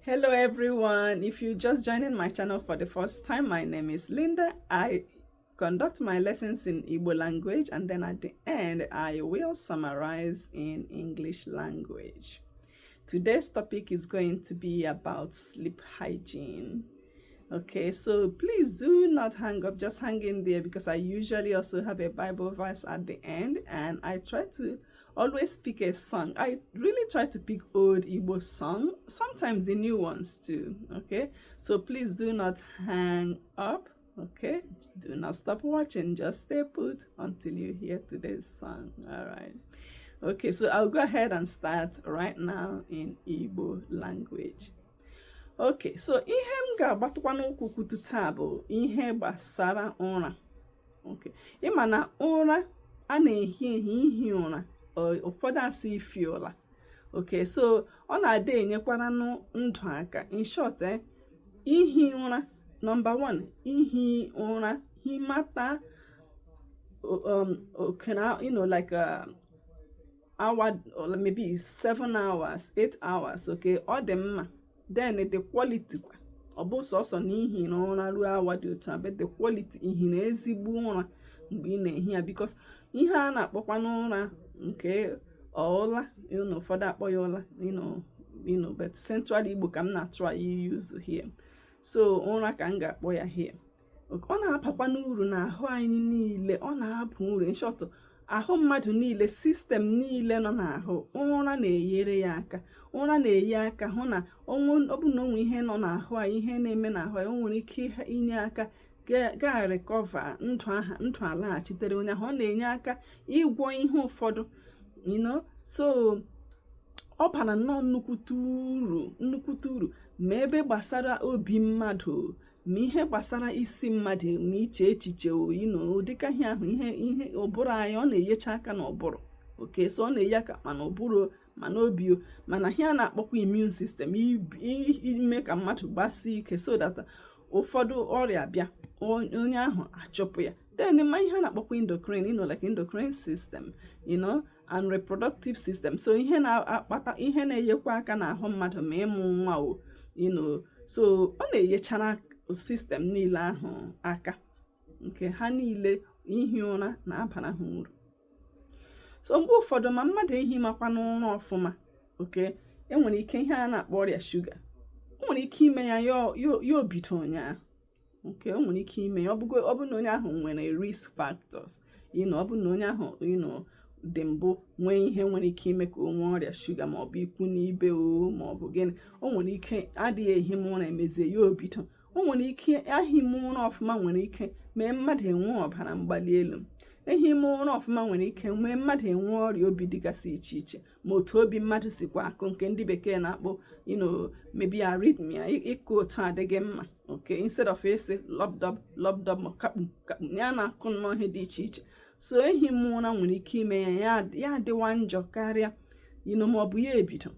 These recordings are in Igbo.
Hello everyone. If you're just joining my channel for the first time, my name is Linda. I conduct my lessons in Igbo language, and then at the end I will summarize in English language. Today's topic is going to be about sleep hygiene. Okay, so please do not hang up, just hang in there, because I usually also have a Bible verse at the end, and I try to always pick a song. I really try to pick old Igbo song, sometimes the new ones too. Okay, so please do not hang up. Okay, do not stop watching, just stay put until you hear today's song. All right. Okay, so I'll go ahead and start right now in Igbo language. Okay, so ihe m ga-agbatụkwa n'ụkwụ kwutu taa bụ ihe gbasara ụra. Okay, ịma na ụra a na-ehi ihi ụra, ụfọdụ asị ifi ụra. Okay, so ọ na-adị enyekwara ndụ aka. In short, ihi ụra, number one, ihi ụra, he matter okay, now, like hour, or maybe 7 hours, 8 hours. Okay, ọ dị mma. Then the quality ọ bụ sọsọ n'ihi na ụra ruo awa dị otu a, but the quality ihi na ezigbo ụra mgbe ị na-ehi ya, because ihe a na-akpọkwa n'ụra nke ọla, ụfọdụ akpọ ya ụla, but Central Igbo ka m na-try use here. So ụra ka m ga-akpọ ya here. Ọ na-apakwa n'uru n'ahụ anyị niile, ọ na-apụ uru. In short, ahụ mmadụ niile, sistem niile nọ n'ahụ, ụra na-enyere ya aka. Ụra na-enye aka hụ na ọ bụ na onwe ihe nọ n'ahụ anyị, ihe na-eme n'ahụ anyị, o nwere ike inye aka ga recover ndụ alaghachitere onye ahụ. Ọ na-enye aka ịgwọ ihe ụfọdụ, so ọ bara nnọọ nnukwute uru ma ebe gbasara obi mmadụ, ma ihe gbasara isi mmadụ, ma iche echiche dịka ihe ahụ, ihe ụbụrụ anyị, ọ na-enyecha aka n'ụbụrụ. Okay, so ọ na-enye aka ma n'ụbụrụ ma n'obi, mana ihe a na-akpọkwa immune system, ime ka mmadụ gbasie ike, so that ụfọdụ ọrịa bịa onye ahụ achụpụ ya. Then ma ihe a na-akpọkwa endocrine, like endocrine system, and reproductive system. So ihe na-akpata, ihe na-enyekwa aka n'ahụ mmadụ ma ịmụ nwa, so ọ na-enyechara sistem niile ahụ aka. nke ha niile ihi ụra na-abara ha uru. So mgbe ụfọdụ ma mmadụ ehi makwa n'ụra ọfụma, enwere ike ihe a na-akpọ ọrịa shuga, o nwere ike ime ya obido ụnyaahụ. O nwere ike ime ya, ọ bụ na onye ahụ nwere risk factors, ọ bụ na onye ahụ dị mbụ nwee ihe nwere ike ime ka o nwee ọrịa shuga, ma ọ bụ ikwu n'ibe ma ọ bụ gịnị. O nwere ike adịghị ehi m ụra emezie ya obido. O nwere ike ahị m ụra ọfụma nwere ike mee mmadụ enwe ọbara mgbali elu. Ehi m ụra ọfụma nwere ike mee mmadụ enwe ọrịa obi dịgasị iche iche, ma otu obi mmadụ sikwa akụ, nke ndị bekee na-akpọ maybe arrhythmia, ịkụ otu adịghị mma. Instead of ese lobdub ma kakpu ya na-akụ nnọọ ihe dị iche iche. So ehi m ụra nwere ike ime ya adịwa njọ karịa, ma ọ bụ ya ebido.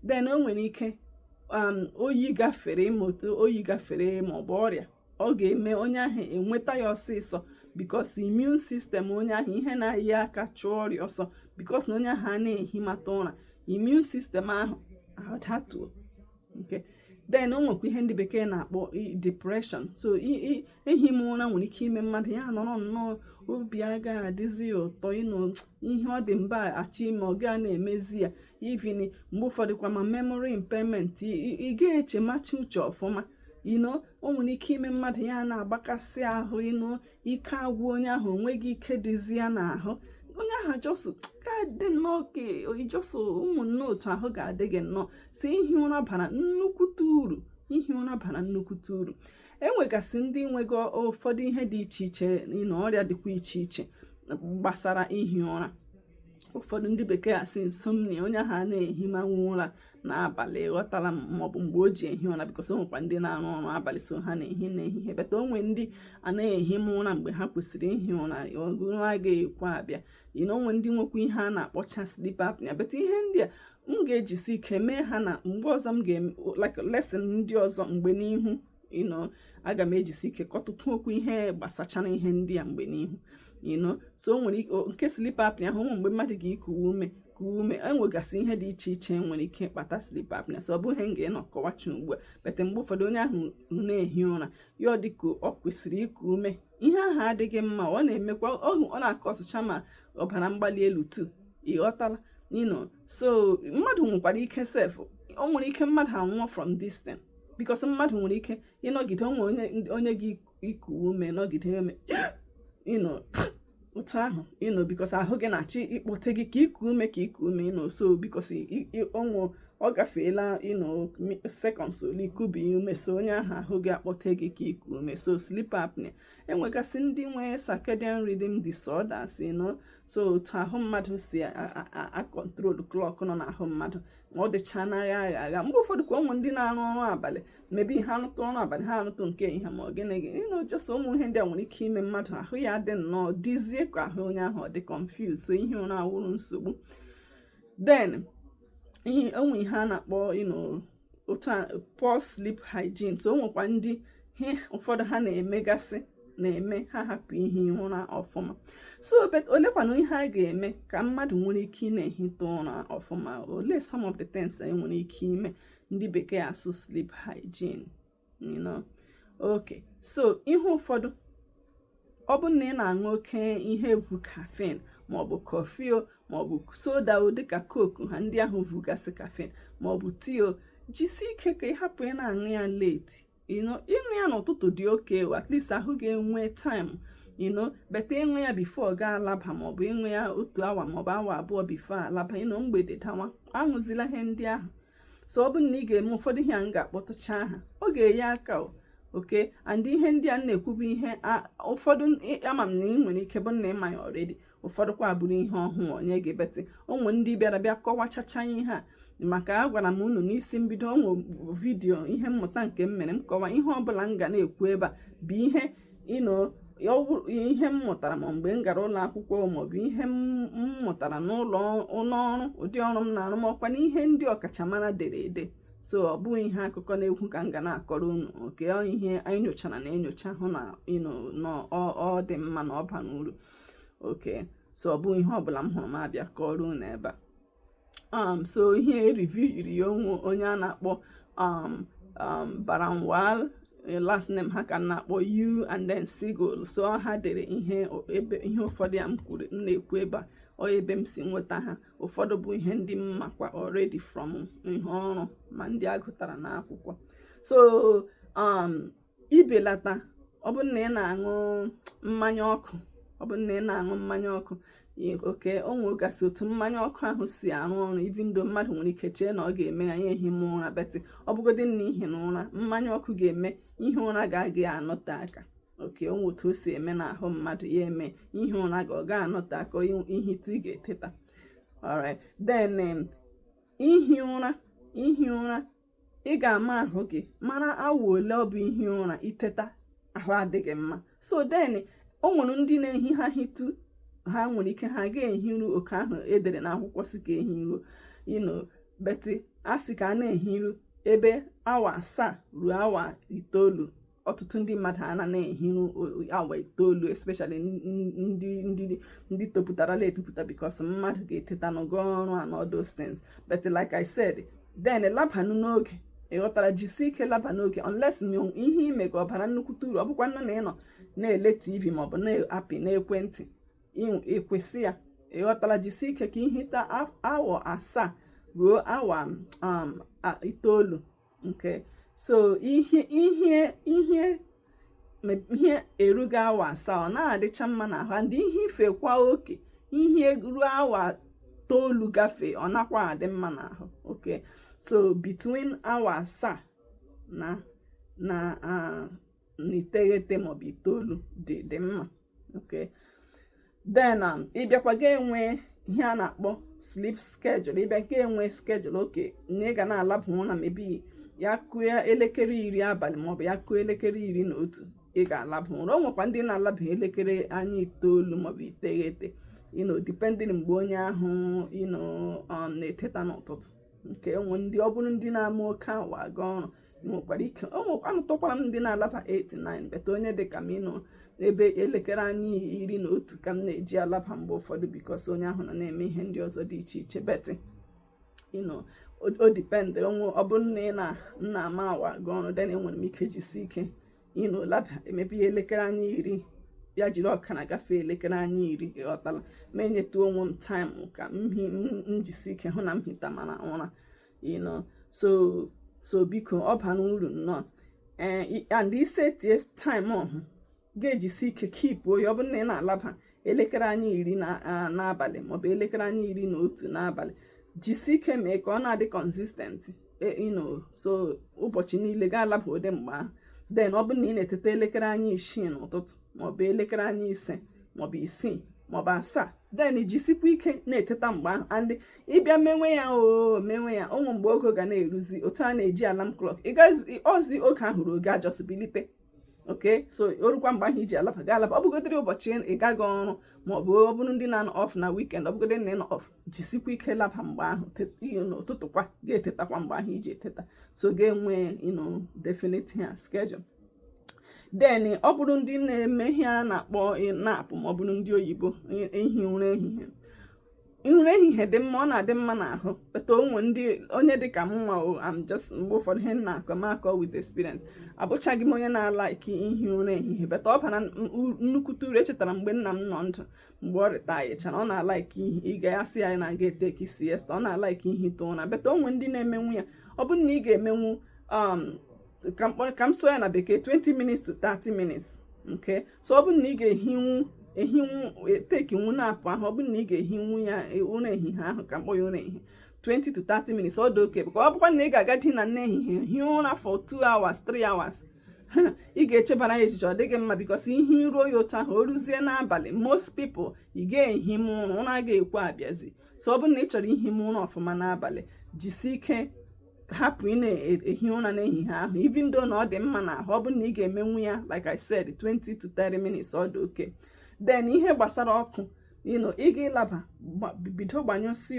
Then o nwere ike oyi gafere ma ọ bụ ọrịa, ọ ga-eme onye ahụ enweta ya ọsịsọ, because immune system onye ahụ, ihe na-eyi aka chụọ ọrịa ọsọ, because na onye ahụ a na-ehi mata ụra, immune system ahụ adatuo. Then o nwekwa ihe ndị bekee na-akpọ depression. So ehi m ụra nwere ike ime mmadụ ya nọrọ nnọọ obi agaghị adịzi ụtọ, ihe ọ dị mba achọ ime, ọ gaa na-emezi ya. Even mgbe ụfọdụ kwa ma memory impairment, ị ga-eche machi uche ọfụma. O nwere ike ime mmadụ ya na-agbakasị ahụ, ike agwụ onye ahụ, onweghị ike dịzi ya n'ahụ. Onye ahụ jọsụ ga-adị nnọọ ka ijọsụ ụmụnne otu ahụ ga-adị gị nnọọ. Si ihi ụra bara nnukwute uru. Enwegasị ndị nwego ụfọdụ ihe dị iche iche, ọrịa dịkwa iche iche gbasara ihi ụra. Ụfọdụ ndị bekee asị insomnia, onye ahụ a na-ehi manwụ ụra n'abalị, ghọtara, maọbụ mgbe o ji ehi ụra, because o nwekwa ndị na-arụ ọrụ abalị, so ha na-ehi n'ehihie. Beta o nwere ndị a na-ehi m ụra mgbe ha kwesịrị ihi ụra, ụra agaghị ekwe abịa. Onwe ndị nwekwa ihe a na-akpọcha sleep apnea. Beta ihe ndị a m ga-ejisi ike mee ha na mgbe ọzọ m ga-eme like lesson ndị ọzọ mgbe n'ihu. Aga m ejisi ike kọtụkwu okwu ihe gbasachara ihe ndị a mgbe n'ihu. So o nwere nke sleep apnea ahụ, mgbe mmadụ ga-ekuwe ume ka iku ume enwegasị ihe dị iche iche nwere ike ịkpata sleep apnea. So ọ bụghị m ga-enọ kọwacha ugbu a, bete mgbe ụfọdụ onye ahụ na-ehi ụra ya ọ dịka ọ kwesịrị iku ume, ihe ahụ adịghị mma, ọ na-emekwa ọ na-akọsụcha ma ọbara mgbali elu tu, ịghọtala so mmadụ nwekwara ike sef, o nwere ike mmadụ anwụọ from this thing because mmadụ nwere ike ịnọgide onye gị iku ume nọgide ume otu ahụ because ahụ gị na-achị ịkpọte gị ka iku ume so because ọ gafeela seconds ole ikubi ume, so onye ahụ gị akpọte gị ka iku ume. So sleep apnea enwegasị ndị nwee circadian rhythm disorders so otu ahụ mmadụ si akọntrol clock nọ n'ahụ mmadụ ọ dịcha n'agha agha. Mgbe ụfọdụ ka ụmụ ndị na-arụ ọrụ abalị mebi ha arụtụ ọrụ abalị ha arụtụ nke ihe ma ọ gịnị gị just ụmụ ihe ndị a nwere ike ime mmadụ ahụ ya dị nnọọ dizie ka ahụ onye ahụ ọ dị confused, so ihe ụra awụrụ nsogbu. Then onwe ihe a na-akpọ otu poor sleep hygiene. So o nwekwa ndị ihe ụfọdụ ha na-eme ha hapụ ihi ụra ọfụma. So olekwana ihe a ga-eme ka mmadụ nwere ike na-ehite ụra ọfụma, ole some of the things nwere ike ime ndị bekee asụ sleep hygiene, okay. So ihe ụfọdụ ọ bụ na ị na-aṅụ oke ihe evu caffeine maọbụ kọfị maọbụ soda dịka coke ha ndị ahụ vugasị caffeine maọbụ tii, jisi ike ka ị hapụ ị na-aṅụ ya late. Ịṅụ ya n'ụtụtụ dị oke, at least ahụ ga-enwe time bete ịṅụ ya before ga-alaba maọbụ ịṅụ ya otu awa maọbụ awa abụọ before alaba mgbede dawa, aṅụzila ihe ndị ahụ. So ọ bụ na ị ga-eme ụfọdụ ihe a ga-akpọtụcha aha, ọ ga-enye aka oke. And ihe ndị a na-ekwubu ihe ụfọdụ ama m na ị nwere ike bụ na ịma ya already, ụfọdụ kwa bụrụ ihe ọhụụ onye ga-ebete. Ụmụ ndị bịa kọwachacha ihe a maka a gwara m unu n'isi mbido ụmụ vidiyo ihe mmụta nke m mere m kọwa ihe ọbụla m ga na-ekwu ebe a bụ ihe ihe m mụtara ma mgbe m gara ụlọ akwụkwọ maọbụ ihe m mụtara n'ụlọ ọrụ ụdị ọrụ m na-arụ makwa na ihe ndị ọkachamara dere ede. So ọ bụghị ihe akụkọ na-ekwu ka m ga na-akọrọ unu oke ihe anyị nyochara na enyocha hụ na ọ dị mma na ọ bara uru oke. So ọ bụghị ihe ọbụla m hụrụ m abịa kọrọ unu ebe a. So ihe review yiri ya onye a na-akpọ Baranwal, last name ha ka na-akpọ U and then Sigol. So ha dere ihe ụfọdụ ya m na-ekwu ebe a ebe m si nweta ha. Ụfọdụ bụ ihe ndị m makwa already from ihe ọrụ ma ndị agụtara n'akwụkwọ. So ibelata ọ bụ na ị na-aṅụ mmanya ọkụ oke, o nwegasị otu mmanya ọkụ ahụ si arụ ọrụ, even though mmadụ nwere ike chee na ọ ga-eme ya ehi m ụra, beti ọ bụgodị na ihi na ụra mmanya ọkụ ga-eme ihe ụra ga-aga anọte aka oke. O nwe otu o si eme n'ahụ mmadụ ya eme ihe ụra ọ ga-anọte aka ihitu ị ga-eteta. Alright, then ihi ụra ị ga-ama ahụ gị mara awa ole ọ bụ ihi ụra iteta ahụ adịghị mma. So then o nwere ndị na-ehi ha hitu ha nwere ike ha ga-ehiru oke ahụ edere n'akwụkwọ si ka ehiru beti a sị ka a na-ehiru ebe awa 7 ruo awa 9. Ọtụtụ ndị mmadụ a na-ehiru awa 9, especially ndị topụtarala etopụta because mmadụ ga-eteta n'ogo ọrụ and all those things. But like I said, then labanụ n'oge, ịghọtara, jisi ike laba n'oge unless ihe ime ka ọbara nnukwute uru. Ọ bụkwa nọ na ịnọ na-ele TV maọbụ na-apị n'ekwentị ekwesị ya, ịghọtara, jisi ike ka ihita awa 7 ruo awa 9 nke. So ihe erugo awa 7 ọ na-adịcha mma n'ahụ, ndị ihe ifekwa oke ihe ruo awa 9 gafee ọ nakwa adị mma n'ahụ oke. So between awa 7 na 9 maọbụ 9 dị mma oke. Then ịbịakwa ga-enwe ihe a na-akpọ sleep schedule. Ịbịa ga-enwe schedule oke na ị ga na-alaba ụra mebi ya kụọ elekere 10 abalị maọbụ ya kụọ elekere 11 ị ga-alaba ụra. O nwekwa ndị na-alaba elekere anya 9 maọbụ 9 depending mgbe onye ahụ na-eteta n'ụtụtụ nke. Enwe ndị ọ bụrụ ndị na-ama oke awa aga ọrụ nwekwara ike anụtụkwara m ndị na-alaba 8-9 beta onye dịka m ịnọ ebe elekere anya 11 ka m na-eji alaba mgbe ụfọdụ bikos onye ahụ nọ na-eme ihe ndị ọzọ dị iche iche beti o dipendịrị onwe ọ bụrụ na ị na ama awa gị ọrụ den enwere m ike jisi ike laba emepe ihe elekere anya 10 ya jiri ọkara gafee elekere anya 10 ịghọtala ma enyetụ onwe m taịm ka m jisi ike hụ na m hita mara ụra so biko ọ bara uru nnọọ and ise tie taịm ọhụ ga-ejisi ike kipụ oyi ọ bụrụ na ị na-alaba elekere anya 10 n'abalị maọbụ elekere anya 11 n'abalị jisi ike mee ka ọ na-adị consistent so ụbọchị niile ga-alaba ụdị mgbe ahụ then ọ bụrụ na ị na-eteta elekere anya 6 n'ụtụtụ maọbụ elekere anya 5 maọbụ 6 maọbụ 7 then jisikwa ike na-eteta mgbe ahụ and ịbịa menwe ya ụmụ mgbe oge ga na-eruzi otu a na-eji alarm clock ozi oge ahụ ruo oge ajọsibilite oke so orukwa mgbe ahụ iji alaba ga alaba ọ bụgodịrị ụbọchị ị gaghị ọrụ maọbụ ọ bụrụ ndị na-anọ ọf na weekend ọ bụgodị na ịnọ ọf jisikwa ike laba mgbe ahụ n'ụtụtụ kwa ga-etetakwa mgbe ahụ iji eteta so ga-enwe definite here schedule. Then ọ bụrụ ndị na-eme ihe a na-akpọ nap ma ọ bụrụ ndị oyibo ehi ụra ehihie dị mma ọ na-adị mma n'ahụ beta onye dịka m nwa am just mgbe ụfọdụ ihe na-akọ with experience abụchaghị m onye na-alaiki ihi ụra ehihie beta ọ bara nnukwute uru echetara mgbe nna m nọ ndụ mgbe ọ rịtayechara ọ na-alaiki ihe ịga ya sị ya na ga eteki siesta ọ na-alaiki ihe ite ụra beta onwe ndị na-emenwu ya ọ bụrụ na ị ga-emenwu ka m so ya na bekee 20 minutes to 30 minutes okay so ọ bụrụ na ị ga-ehinwu tekinwu na-apụ ahụ ọ bụrụ na ị ga-ehinwu ya ụra ehihie ahụ ka mkpọ ya ụra ehihie 20 to 30 minutes ọ dị oke bụka ọ bụkwa na ị ga-aga di na nne ehihie hie ụra for 2 hours 3 hours ị ga-echebara ya echiche ọ dịghị mma bikos ihe iruo ya otu ahụ o ruzie n'abalị most people ị ga-ehi m ụra ga-ekwe abịazi so ọ bụrụ na ị chọrọ ihi m ụra ọfụma n'abalị jisi ike hapụ ị na-ehi ụra n'ehihie ahụ even though na ọ dị mma n'ahụ ọ bụrụ na ị ga-emenwu ya like I said 20 to 30 minutes ọ dị oke then ihe gbasara ọkụ ị ga-ịlaba bido gbanyụsị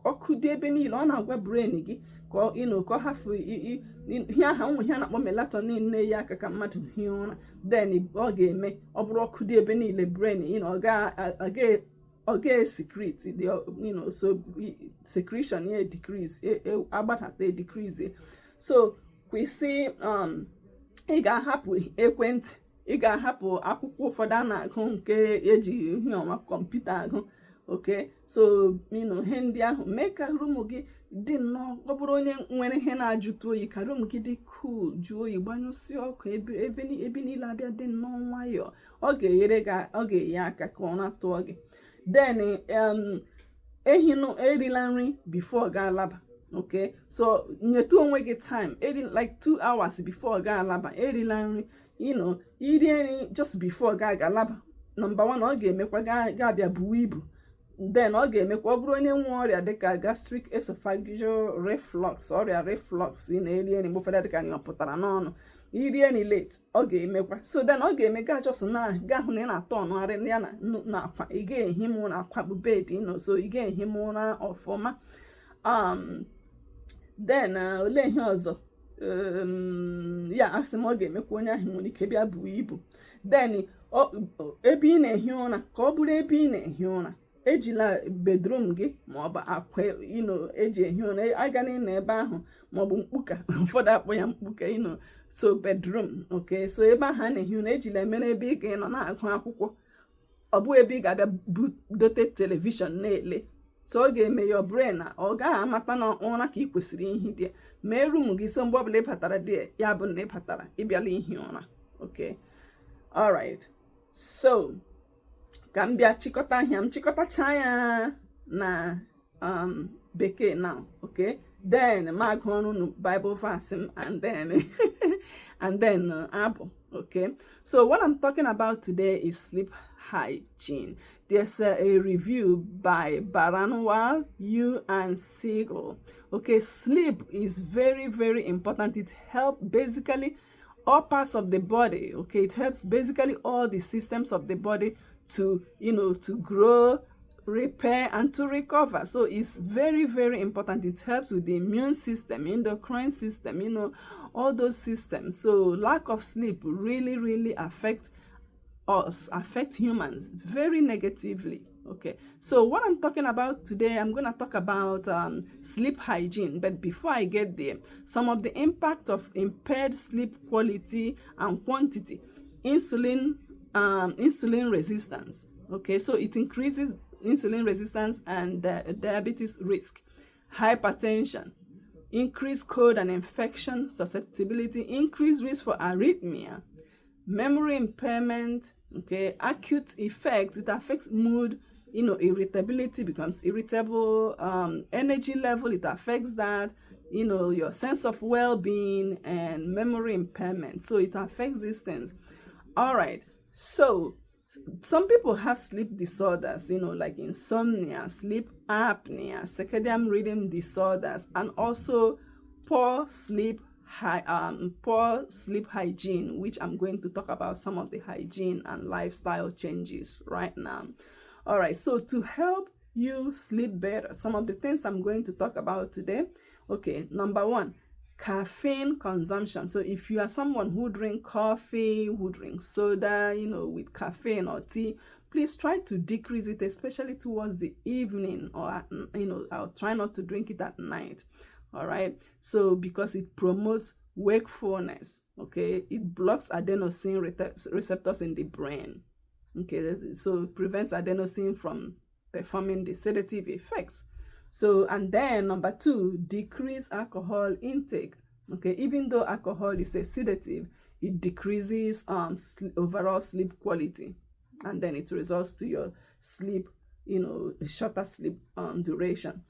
ọkụ dị ebe niile ọ na-agwa brain gị ka ọ hafụ ihe aha ụmụ ihe a na-akpọ melatonin na-eyi aka ka mmadụ hie ụra then ọ ga-eme ọ bụrụ ọkụ dị ebe niile brain ọ ga-secrete so secretion ya decrease agbadata decrease so kwesị ị ga-ahapụ ekwentị ị ga-ahapụ akwụkwọ ụfọdụ a na-agụ nke eji ihe ọma kọmputa agụ oke so ihe ndị ahụ mee ka rum gị dị nnọọ ọ bụrụ onye nwere ihe na-ajụtụ oyi ka rum gị dị cool jụọ oyi gbanyụsị ọkụ ebe niile abịa dị nnọọ nwayọọ ọ ga-enye aka ka ọ na-atụọ gị then erila nri before ga alaba okay so nyetụ onwe gị time like 2 hours before ga alaba erila nri iri nri just before ga alaba number 1 ọ ga-emekwa ga-abịa buwe ibu then ọ ga-emekwa ọ bụrụ onye nwe ọrịa dịka gastric esophageal reflux ọrịa reflux na-eri nri mgbe ụfọdụ dịka na ọ pụtara n'ọnụ iri nri late ọ ga-emekwa so then ọ ga-eme ga just ga ahụ na ị na-atọ ọnụgharị ya na akwa ị ga-ehi m ụra akwa bụ bed so ị ga-ehi m ụra ọfụma then olee ihe ọzọ ya asị m ọ ga-emekwa onye ahụ nwere ike bịa buo ibu then ebe ị na-ehi ụra ka ọ bụrụ ebe ị na-ehi ụra ejila bedroom gị maọbụ akwa eji ehi ụra aga na ebe ahụ maọbụ mkpuka ụfọdụ akpọ ya mkpuka so bedroom okay so ebe ahụ a na-ehi ụra ejila emere ebe ị ga-ịnọ na-agụ akwụkwọ ọ bụ ebe ị ga-abịa dote telivishọn na-ele so ọ ga-eme ya brain na ọ gaghị amata na ụra ka ị kwesịrị ihi dị mee rum gị so mgbe ọbụla ị batara dị ya bụ na ị batara ịbịala ihi ụra okay alright so ka m bịa chịkọta ahịa m chịkọtacha ya na bekee now okay then ma gụọ ọrụ Bible verse and then abụ okay so what I'm talking about today is sleep hygiene. There's a review by Baranwal, Yu and Siegel. Okay, sleep is very, very important. It helps basically all parts of the body. Okay, it helps basically all the systems of the body to, to grow, repair and to recover. So it's very, very important. It helps with the immune system, endocrine system, all those systems. So lack of sleep really, really affect humans very negatively. Okay, so what I'm talking about today, I'm going to talk about sleep hygiene. But before I get there, some of the impact of impaired sleep quality and quantity. Insulin resistance. Okay, so it increases insulin resistance and diabetes risk. Hypertension, increased cold and infection susceptibility, increased risk for arrhythmia. Memory impairment, okay, acute effect, it affects mood, irritability, becomes irritable, energy level, it affects that, your sense of well-being, and memory impairment. So it affects these things. All right, so some people have sleep disorders, like insomnia, sleep apnea, circadian rhythm disorders, and also poor sleep hygiene, which I'm going to talk about some of the hygiene and lifestyle changes right now. All right, so to help you sleep better, some of the things I'm going to talk about today. Okay, number one, caffeine consumption. So if you are someone who drink coffee, who drink soda, with caffeine or tea, please try to decrease it, especially towards the evening, or I'll try not to drink it at night. All right, so because it promotes wakefulness. Okay, it blocks adenosine receptors in the brain. Okay, so it prevents adenosine from performing the sedative effects. So, and then number two, decrease alcohol intake. Okay, even though alcohol is a sedative, it decreases overall sleep quality, and then it results to your sleep, a shorter sleep duration.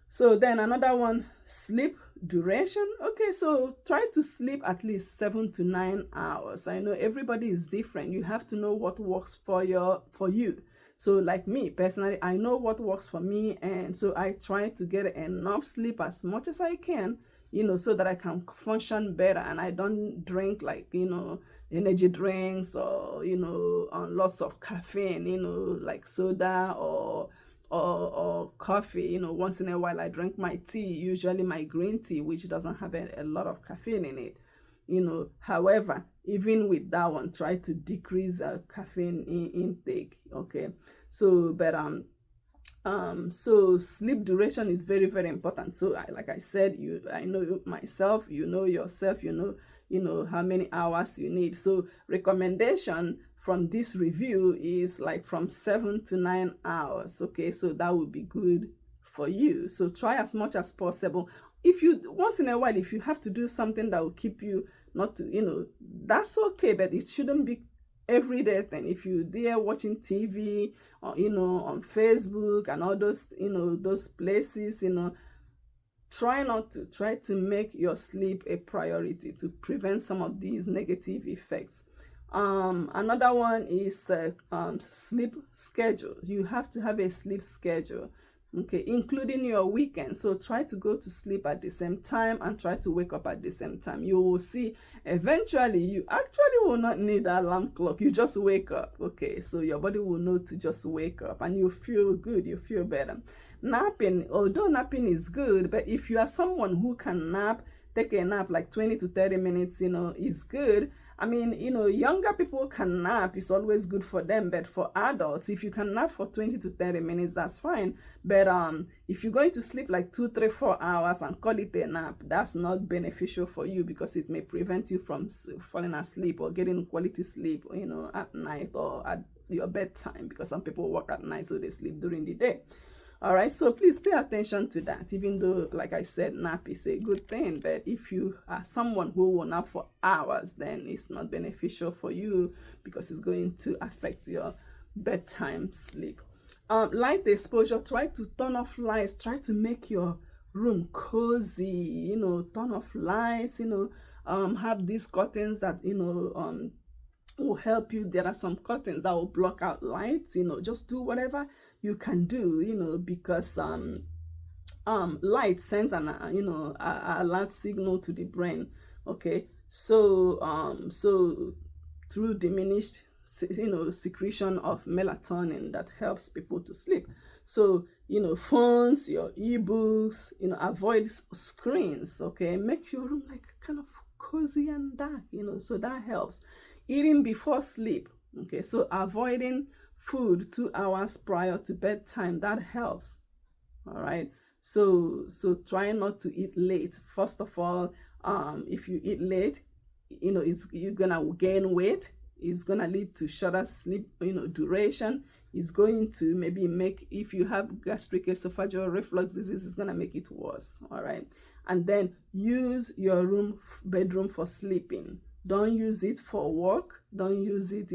So then another one, sleep duration. Okay, so try to sleep at least 7 to 9 hours. I know everybody is different. You have to know what works for you. So like me personally, I know what works for me, and so I try to get enough sleep as much as I can, so that I can function better, and I don't drink like, energy drinks, or lots of caffeine, like soda or coffee. Once in a while I drink my tea, usually my green tea, which doesn't have a lot of caffeine in it. However, even with that one, try to decrease caffeine intake. Okay, so but so sleep duration is very, very important. So like I said, I know myself, yourself, how many hours you need. So recommendation from this review is like from 7 to 9 hours. Okay, so that would be good for you. So try as much as possible. If you once in a while, if you have to do something that will keep you not to, that's okay, but it shouldn't be everyday thing. If you're there watching TV, or on Facebook and all those those places, try to make your sleep a priority to prevent some of these negative effects. Another one is sleep schedule. You have to have a sleep schedule, okay, including your weekend. So try to go to sleep at the same time and try to wake up at the same time. You will see eventually you actually will not need an alarm clock. You just wake up. Okay, so your body will know to just wake up, and you feel good, you feel better. Napping, although napping is good, but if you are someone who can take a nap like 20 to 30 minutes, is good. I mean, younger people can nap, it's always good for them, but for adults, if you can nap for 20 to 30 minutes, that's fine. But if you're going to sleep like 2, 3, 4 hours and call it a nap, that's not beneficial for you, because it may prevent you from falling asleep or getting quality sleep, at night or at your bedtime, because some people work at night, so they sleep during the day. All right, so please pay attention to that, even though, like I said, nap is a good thing. But if you are someone who will nap for hours, then it's not beneficial for you, because it's going to affect your bedtime sleep. Light exposure, try to turn off lights, try to make your room cozy, turn off lights, have these curtains that, will help you. There are some curtains that will block out lights. Just do whatever you can do, because light sends an alert signal to the brain. Okay, so through diminished secretion of melatonin that helps people to sleep. So, phones, your ebooks, avoid screens, okay? Make your room like kind of cozy and dark, so that helps. Eating before sleep, okay? So avoiding food 2 hours prior to bedtime, that helps. All right. So try not to eat late. First of all, if you eat late, you're gonna gain weight. It's gonna lead to shorter sleep, duration. It's going to maybe make, if you have gastric esophageal reflux disease, it's gonna make it worse. All right. And then use your bedroom for sleeping. Don't use it for work. Don't use it,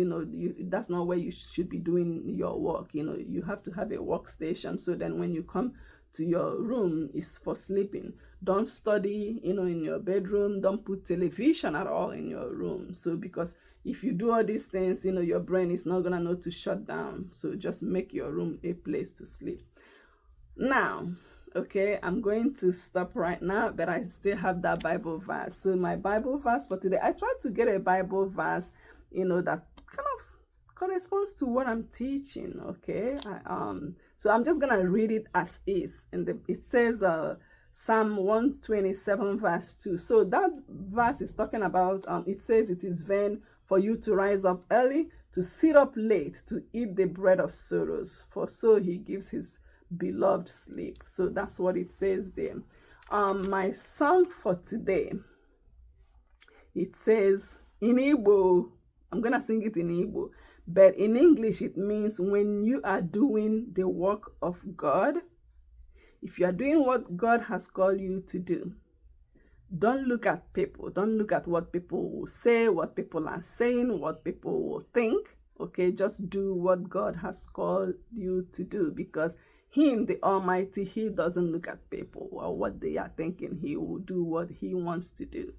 that's not where you should be doing your work. You have to have a workstation, so then when you come to your room, it's for sleeping. Don't study, in your bedroom. Don't put television at all in your room. So because if you do all these things, your brain is not gonna know to shut down. So just make your room a place to sleep. Now, okay, I'm going to stop right now, but I still have that Bible verse. So my Bible verse for today, I tried to get a Bible verse, that kind of corresponds to what I'm teaching, okay? So I'm just gonna read it as is. And it says Psalm 127 verse 2. So that verse is talking about, it says it is vain for you to rise up early, to sit up late, to eat the bread of sorrows, for so he gives his beloved sleep. So that's what it says there. My song for today, it says in Igbo, I'm gonna sing it in Igbo, but in English it means when you are doing the work of God, if you are doing what God has called you to do, don't look at people. Don't look at what people will say, what people are saying, what people will think. Okay, just do what God has called you to do, because him, the Almighty, he doesn't look at people or what they are thinking. He will do what he wants to do.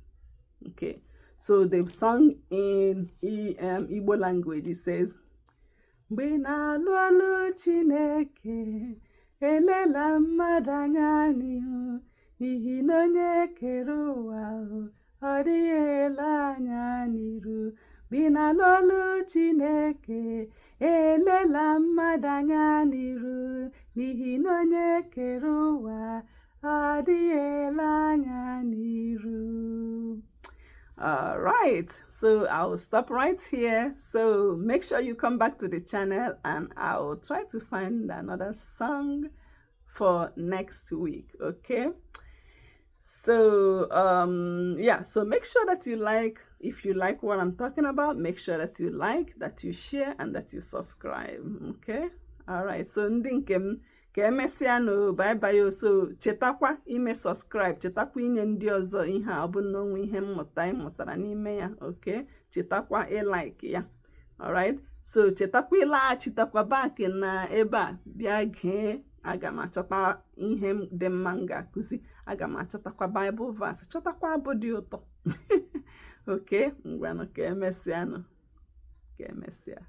Okay, so the song in Igbo language, it says, Mgbe na-alụ ọlụ Chineke, elela mmadụ anya n'ihu, n'ihi na onye kere ụwa ọ dịghị ele anya n'iru. Mgbe na-alụ ọlụ Chineke, elela mmadụ anya n'iru, n'ihi na onye kere ụwa ọ dịghị ele anya n'iru. All right, so I'll stop right here. So make sure you come back to the channel and I'll try to find another song for next week, okay? So yeah, so make sure that you like, if you like what I'm talking about, make sure that you like, that you share, and that you subscribe, okay? All right, so ndị nke m ka emesiano, bye bye. So chetakwa ime subscribe, chetakwa inye ndị ọzọ ihe a, ọ bụ na onwe ihe mmụta ịmụtara n'ime ya, okay? Chetakwa like ya. All right, so chetakwa ịlaghachitakwa back na ebe a bịa gee. Aga m achọta ihe dị mma m ga-akụzi. Aga m achọtakwa Bible verse, chọtakwa abụ dị ụtọ. Okay, ngwanụ ka emesianụ, ka emesịa.